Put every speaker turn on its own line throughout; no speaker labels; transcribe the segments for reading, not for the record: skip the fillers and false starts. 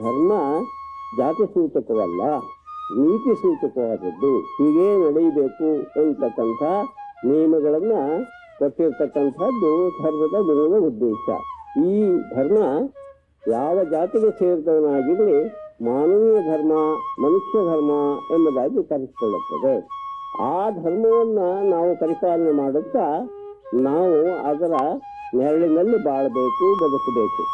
ಧರ್ಮ ಜಾತಿ ಸೂಚಕವಲ್ಲ, ನೀತಿ ಸೂಚಕವಾದದ್ದು. ಹೀಗೇ ನಡೆಯಬೇಕು ಅಂತಕ್ಕಂಥ ನಿಯಮಗಳನ್ನು ಕೊಟ್ಟಿರ್ತಕ್ಕಂಥದ್ದು ಧರ್ಮದ ಮೂಲ ಉದ್ದೇಶ. ಈ ಧರ್ಮ ಯಾವ ಜಾತಿಗೆ ಸೇರಿದವನಾಗಿರಲಿ ಮಾನವೀಯ ಧರ್ಮ, ಮನುಷ್ಯ ಧರ್ಮ ಎಂಬುದಾಗಿ ಕರೆಸಿಕೊಳ್ಳುತ್ತದೆ. ಆ ಧರ್ಮವನ್ನು ನಾವು ಪರಿಪಾಲನೆ ಮಾಡುತ್ತಾ ನಾವು ಅದರ ನೆರಳಿನಲ್ಲಿ ಬಾಳಬೇಕು, ಬದುಕಬೇಕು.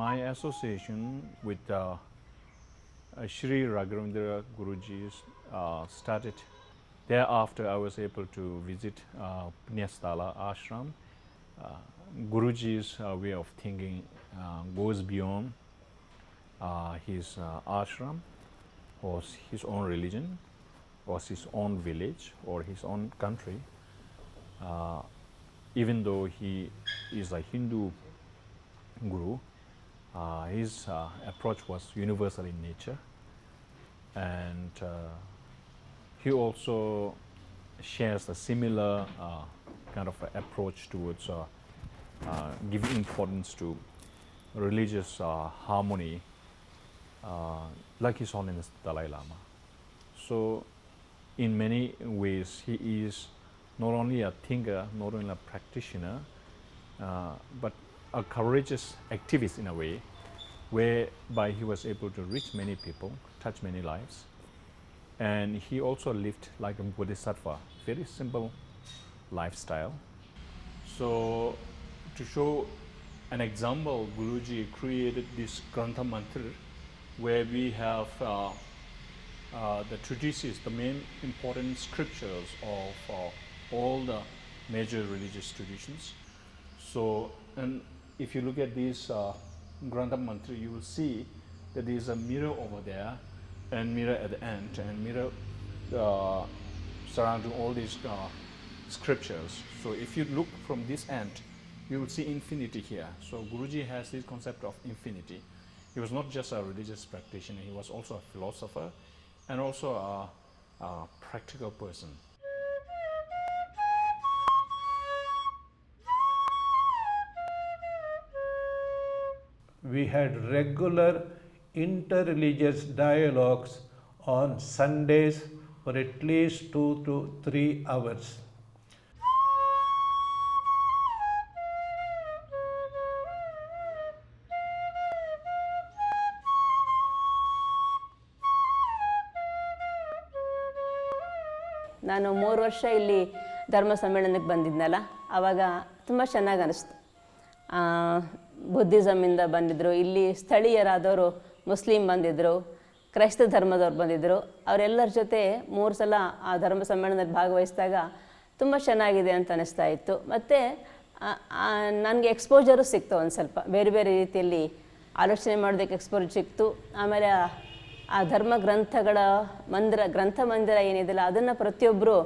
My association with Sri Raghavendra Guruji started. Thereafter, I was able to visit Punyasthala Ashram. Guruji's way of thinking goes beyond his ashram, or his own religion, or his own village, or his own country. Even though he is a Hindu guru, his approach was universal in nature, and he also shares a similar kind of approach towards giving importance to religious harmony, like His Holiness Dalai Lama. So in many ways he is not only a thinker, not only a practitioner, but a courageous activist in a way, whereby he was able to reach many people, touch many lives, and he also lived like a bodhisattva, very simple lifestyle. So to show an example, Guruji created this Grantha Mantra, where we have the treatises, the main important scriptures of all the major religious traditions. So, and if you look at this Grantha Mantra, you will see that there is a mirror over there, and mirror at the end, and mirror surrounding all these scriptures. So if you look from this end, you will see infinity here. So Guruji has this concept of infinity. He was not just a religious practitioner, he was also a philosopher and also a practical person.
We had regular interreligious dialogues on Sundays for at least 2 to 3 hours.
ನಾನು 3 ವರ್ಷ ಇಲ್ಲಿ ಧರ್ಮ ಸಮ್ಮೇಳನಕ್ಕೆ ಬಂದಿದ್ನಲ್ಲ, ಆವಾಗ ತುಂಬ ಚೆನ್ನಾಗಿ ಅನಿಸ್ತು. ಬುದ್ಧಿಸಮ್ಮಿಂದ ಬಂದಿದ್ದರು, ಇಲ್ಲಿ ಸ್ಥಳೀಯರಾದವರು ಮುಸ್ಲಿಂ ಬಂದಿದ್ದರು, ಕ್ರೈಸ್ತ ಧರ್ಮದವ್ರು ಬಂದಿದ್ದರು. ಅವರೆಲ್ಲರ ಜೊತೆ 3 ಸಲ ಆ ಧರ್ಮ ಸಮ್ಮೇಳನದಲ್ಲಿ ಭಾಗವಹಿಸಿದಾಗ ತುಂಬ ಚೆನ್ನಾಗಿದೆ ಅಂತ ಅನ್ನಿಸ್ತಾ ಇತ್ತು. ಮತ್ತು ನನಗೆ ಎಕ್ಸ್ಪೋಜರು ಸಿಕ್ತು, ಒಂದು ಸ್ವಲ್ಪ ಬೇರೆ ಬೇರೆ ರೀತಿಯಲ್ಲಿ ಆಲೋಚನೆ ಮಾಡೋದಕ್ಕೆ ಎಕ್ಸ್ಪೋಜರ್ ಸಿಕ್ತು. ಆಮೇಲೆ ಆ ಧರ್ಮ ಗ್ರಂಥಗಳ ಗ್ರಂಥ ಮಂದಿರ ಏನಿದೆಯಲ್ಲ, ಅದನ್ನು ಪ್ರತಿಯೊಬ್ಬರು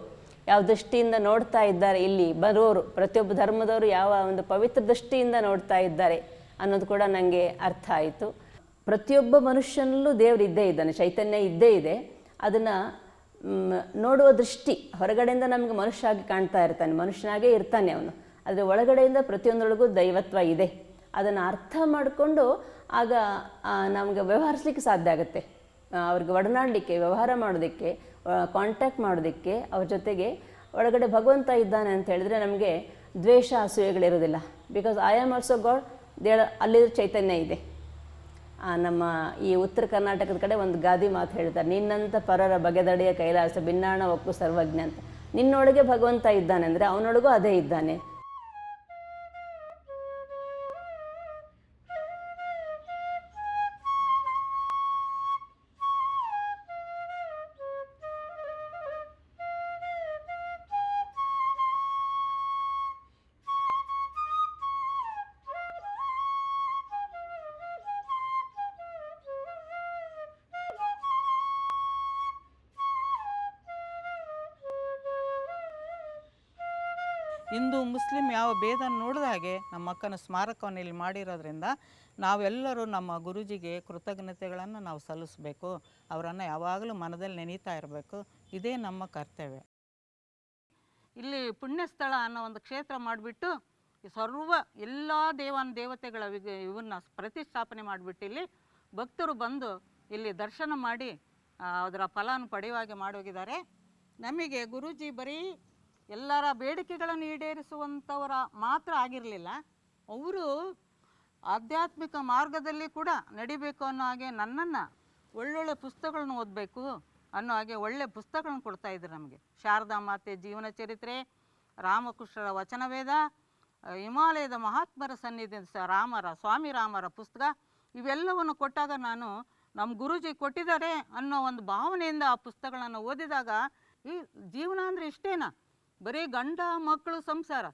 ಯಾವ ದೃಷ್ಟಿಯಿಂದ ನೋಡ್ತಾ ಇದ್ದಾರೆ, ಇಲ್ಲಿ ಬರೋರು ಪ್ರತಿಯೊಬ್ಬ ಧರ್ಮದವರು ಯಾವ ಒಂದು ಪವಿತ್ರ ದೃಷ್ಟಿಯಿಂದ ನೋಡ್ತಾ ಇದ್ದಾರೆ ಅನ್ನೋದು ಕೂಡ ನನಗೆ ಅರ್ಥ ಆಯಿತು. ಪ್ರತಿಯೊಬ್ಬ ಮನುಷ್ಯನಲ್ಲೂ ದೇವರು ಇದ್ದೇ ಇದ್ದಾನೆ, ಚೈತನ್ಯ ಇದ್ದೇ ಇದೆ. ಅದನ್ನು ನೋಡುವ ದೃಷ್ಟಿ, ಹೊರಗಡೆಯಿಂದ ನಮಗೆ ಮನುಷ್ಯ ಆಗಿ ಕಾಣ್ತಾ ಇರ್ತಾನೆ, ಮನುಷ್ಯನಾಗೇ ಇರ್ತಾನೆ ಅವನು, ಆದರೆ ಒಳಗಡೆಯಿಂದ ಪ್ರತಿಯೊಂದರೊಳಗೂ ದೈವತ್ವ ಇದೆ. ಅದನ್ನು ಅರ್ಥ ಮಾಡಿಕೊಂಡು ಆಗ ನಮಗೆ ವ್ಯವಹರಿಸಲಿಕ್ಕೆ ಸಾಧ್ಯ ಆಗುತ್ತೆ. ಅವ್ರಿಗೆ ಒಡನಾಡಲಿಕ್ಕೆ, ವ್ಯವಹಾರ ಮಾಡೋದಕ್ಕೆ, ಕಾಂಟ್ಯಾಕ್ಟ್ ಮಾಡೋದಕ್ಕೆ, ಅವ್ರ ಜೊತೆಗೆ ಒಳಗಡೆ ಭಗವಂತ ಇದ್ದಾನೆ ಅಂತ ಹೇಳಿದ್ರೆ ನಮಗೆ ದ್ವೇಷ ಅಸೂಯೆಗಳಿರೋದಿಲ್ಲ. Because I am also God, ಅಲ್ಲಿರೋ ಚೈತನ್ಯ ಇದೆ. ನಮ್ಮ ಈ ಉತ್ತರ ಕರ್ನಾಟಕದ ಕಡೆ ಒಂದು ಗಾದಿ ಮಾತು ಹೇಳ್ತಾರೆ, ನಿನ್ನಂಥ ಪರರ ಬಗೆದಡೆಯ ಕೈಲಾಸ ಭಿನ್ನಾಣ ಒಕ್ಕು ಸರ್ವಜ್ಞ ಅಂತ. ನಿನ್ನೊಳಗೆ ಭಗವಂತ ಇದ್ದಾನೆ ಅಂದರೆ ಅವನೊಳಗೂ ಅದೇ ಇದ್ದಾನೆ.
ಹಿಂದೂ ಮುಸ್ಲಿಂ ಯಾವ ಭೇದ ನೋಡಿದ ಹಾಗೆ ನಮ್ಮ ಅಕ್ಕನ ಸ್ಮಾರಕವನ್ನು ಇಲ್ಲಿ ಮಾಡಿರೋದ್ರಿಂದ ನಾವೆಲ್ಲರೂ ನಮ್ಮ ಗುರೂಜಿಗೆ ಕೃತಜ್ಞತೆಗಳನ್ನು ನಾವು ಸಲ್ಲಿಸಬೇಕು. ಅವರನ್ನು ಯಾವಾಗಲೂ ಮನದಲ್ಲಿ ನೆನೀತಾ ಇರಬೇಕು. ಇದೇ ನಮ್ಮ ಕರ್ತವ್ಯ. ಇಲ್ಲಿ ಪುಣ್ಯಸ್ಥಳ ಅನ್ನೋ ಒಂದು ಕ್ಷೇತ್ರ ಮಾಡಿಬಿಟ್ಟು ಸರ್ವ ಎಲ್ಲ ದೇವತೆಗಳ ಇವನ್ನ ಪ್ರತಿಷ್ಠಾಪನೆ ಮಾಡಿಬಿಟ್ಟು ಇಲ್ಲಿ ಭಕ್ತರು ಬಂದು ಇಲ್ಲಿ ದರ್ಶನ ಮಾಡಿ ಅದರ ಫಲವನ್ನು ಪಡೆಯುವಾಗೆ ಮಾಡೋಗಿದ್ದಾರೆ. ನಮಗೆ ಗುರೂಜಿ ಬರೀ ಎಲ್ಲರ ಬೇಡಿಕೆಗಳನ್ನು ಈಡೇರಿಸುವಂಥವರ ಮಾತ್ರ ಆಗಿರಲಿಲ್ಲ, ಅವರು ಆಧ್ಯಾತ್ಮಿಕ ಮಾರ್ಗದಲ್ಲಿ ಕೂಡ ನಡಿಬೇಕು ಅನ್ನೋ ಹಾಗೆ ನನ್ನನ್ನು ಒಳ್ಳೊಳ್ಳೆ ಪುಸ್ತಕಗಳನ್ನ ಓದಬೇಕು ಅನ್ನೋ ಹಾಗೆ ಒಳ್ಳೆ ಪುಸ್ತಕಗಳನ್ನು ಕೊಡ್ತಾಯಿದ್ರು ನಮಗೆ. ಶಾರದಾ ಮಾತೆ ಜೀವನ ಚರಿತ್ರೆ, ರಾಮಕೃಷ್ಣರ ವಚನವೇದ, ಹಿಮಾಲಯದ ಮಹಾತ್ಮರ ಸನ್ನಿಧಿ ಸ್ವಾಮಿ ರಾಮರ ಪುಸ್ತಕ, ಇವೆಲ್ಲವನ್ನು ಕೊಟ್ಟಾಗ ನಾನು ನಮ್ಮ ಗುರೂಜಿ ಕೊಟ್ಟಿದ್ದಾರೆ ಅನ್ನೋ ಒಂದು ಭಾವನೆಯಿಂದ ಆ ಪುಸ್ತಕಗಳನ್ನು ಓದಿದಾಗ ಈ ಜೀವನ ಅಂದರೆ ಇಷ್ಟೇನಾ, ಬರೀ ಗಂಡ ಮಕ್ಕಳು ಸಂಸಾರ.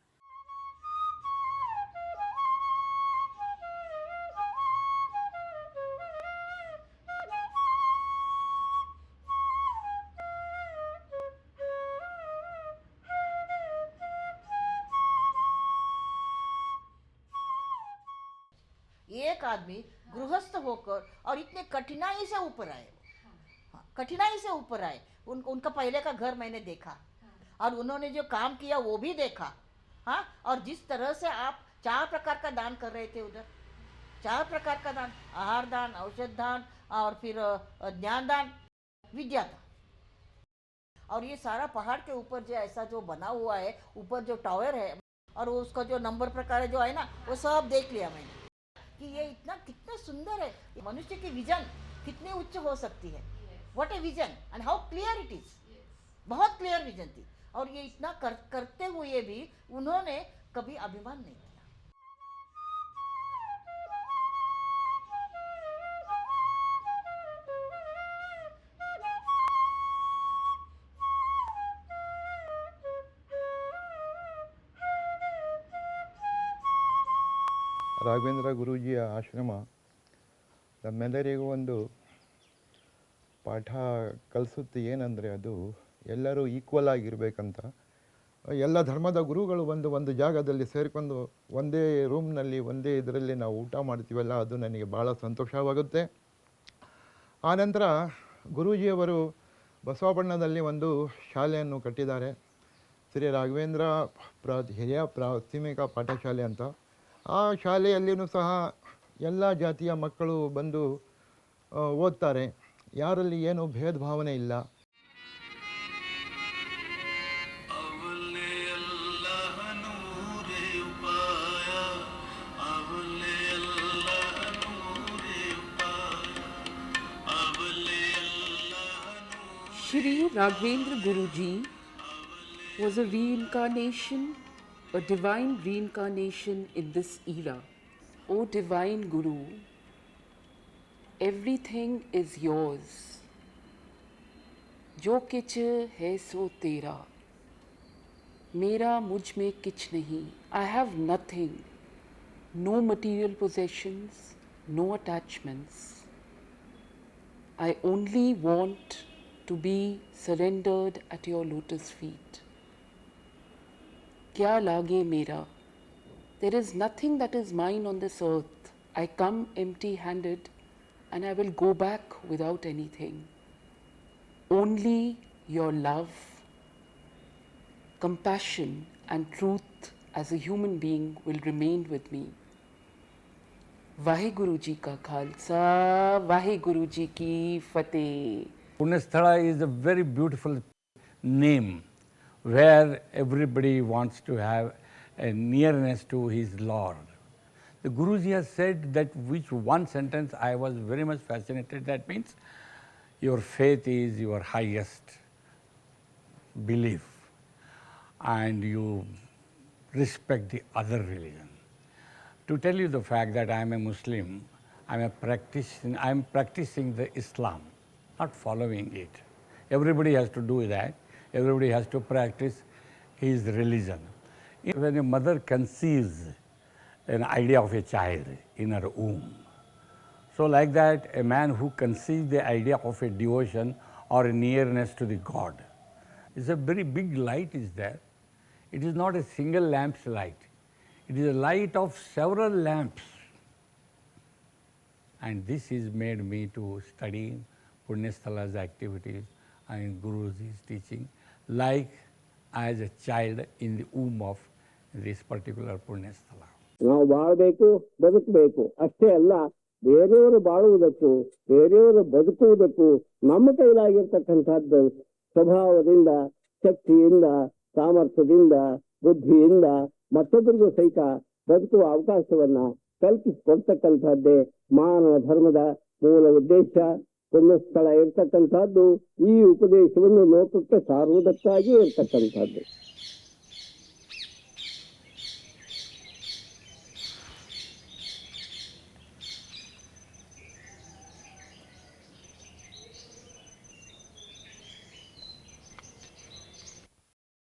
एक आदमी गृहस्थ होकर और इतने कठिनाई से ऊपर आए, हाँ, कठिनाई से ऊपर आए। उनका पहले का घर मैंने देखा और उन्होंने जो काम किया वो भी देखा। हाँ, और जिस तरह से आप 4 प्रकार का दान कर रहे थे उधर, 4 प्रकार का दान, आहार दान, औषध दान और फिर ज्ञान दान, विद्या दान। और ये सारा पहाड़ के ऊपर जो ऐसा जो बना हुआ है, ऊपर जो टावर है और उसका जो नंबर प्रकार जो है ना, वो सब देख लिया मैंने कि ये इतना कितना सुंदर है। मनुष्य की विजन कितनी उच्च हो सकती है। What a vision and how clear it is. बहुत क्लियर विजन थी और ये इतना करते हुए भी उन्होंने कभी अभिमान नहीं किया।
ರಾಘವೇಂದ್ರ ಗುರೂಜಿಯ ಆಶ್ರಮ ನಮ್ಮೆಲ್ಲರಿಗೂ ಒಂದು ಪಾಠ ಕಲಿಸುತ್ತೆ. ಏನಂದರೆ ಅದು ಎಲ್ಲರೂ ಈಕ್ವಲ್ ಆಗಿರಬೇಕಂತ. ಎಲ್ಲ ಧರ್ಮದ ಗುರುಗಳು ಒಂದು ಜಾಗದಲ್ಲಿ ಸೇರಿಕೊಂಡು ಒಂದೇ ರೂಮ್ನಲ್ಲಿ ಒಂದೇ ಇದರಲ್ಲಿ ನಾವು ಊಟ ಮಾಡ್ತೀವಲ್ಲ, ಅದು ನನಗೆ ಭಾಳ ಸಂತೋಷವಾಗುತ್ತೆ. ಆನಂತರ ಗುರೂಜಿಯವರು ಬಸವಪಟ್ಟಣದಲ್ಲಿ ಒಂದು ಶಾಲೆಯನ್ನು ಕಟ್ಟಿದ್ದಾರೆ, ಶ್ರೀ ರಾಘವೇಂದ್ರ ಹಿರಿಯ ಪ್ರಾಥಮಿಕ ಪಾಠಶಾಲೆ ಅಂತ. ಆ ಶಾಲೆಯಲ್ಲಿಯೂ ಸಹ ಎಲ್ಲ ಜಾತಿಯ ಮಕ್ಕಳು ಬಂದು ಓದ್ತಾರೆ. ಯಾರಲ್ಲಿ ಏನೂ ಭೇದ ಭಾವನೆ ಇಲ್ಲ.
Shri Raghavendra Guruji was a reincarnation, a divine reincarnation in this era. O divine Guru, everything is yours. जो किच है सो तेरा, मेरा मुझ में किच नहीं. I have nothing, no material possessions, no attachments. I only want to be surrendered at your lotus feet. Kya lage mera? There is nothing that is mine on this earth. I come empty-handed and I will go back without anything. Only your love, compassion and truth as a human being will remain with me. Vaheguru Ji ka Khalsa, Vaheguru Ji ki Fateh.
Punyasthala is a very beautiful name where everybody wants to have a nearness to his Lord. The Guruji has said that which one sentence I was very much fascinated. That means your faith is your highest belief and you respect the other religion. To tell you the fact that I am a Muslim, I am practicing the Islam, not following it. Everybody has to do that. Everybody has to practice his religion. When a mother conceives an idea of a child in her womb, so like that, a man who conceives the idea of a devotion or a nearness to the God, is a very big light is there. It is not a single lamp's light. It is a light of several lamps. And this has made me to study Punyasthala's activities and Guruji's teaching, like as a child in the womb of this particular Punyasthala.
ನಾವು ಬಾಳಬೇಕು, ಬದುಕಬೇಕು ಅಷ್ಟೇ ಅಲ್ಲ, ಬೇರೆಯವರು ಬಾಳುವುದಕ್ಕೂ ಬೇರೆಯವರು ಬದುಕುವುದಕ್ಕೂ ನಮ್ಮ ಕೈಲಾಗಿರ್ತಕ್ಕಂಥದ್ದು ಸ್ವಭಾವದಿಂದ, ಶಕ್ತಿಯಿಂದ, ಸಾಮರ್ಥ್ಯದಿಂದ, ಬುದ್ಧಿಯಿಂದ ಮತ್ತೊಬ್ಬರಿಗೂ ಸಹಿತ ಬದುಕುವ ಅವಕಾಶವನ್ನ ಕಲ್ಪಿಸಿಕೊಡ್ತಕ್ಕಂಥದ್ದೇ ಮಾನವ ಧರ್ಮದ ಮೂಲ ಉದ್ದೇಶ. ಪುಣ್ಯಸ್ಥಳ ಇರ್ತಕ್ಕಂಥದ್ದು ಈ ಉಪದೇಶವನ್ನು ಲೋಕಕ್ಕೆ ಸಾರುವುದಕ್ಕಾಗಿ ಇರ್ತಕ್ಕಂಥದ್ದು.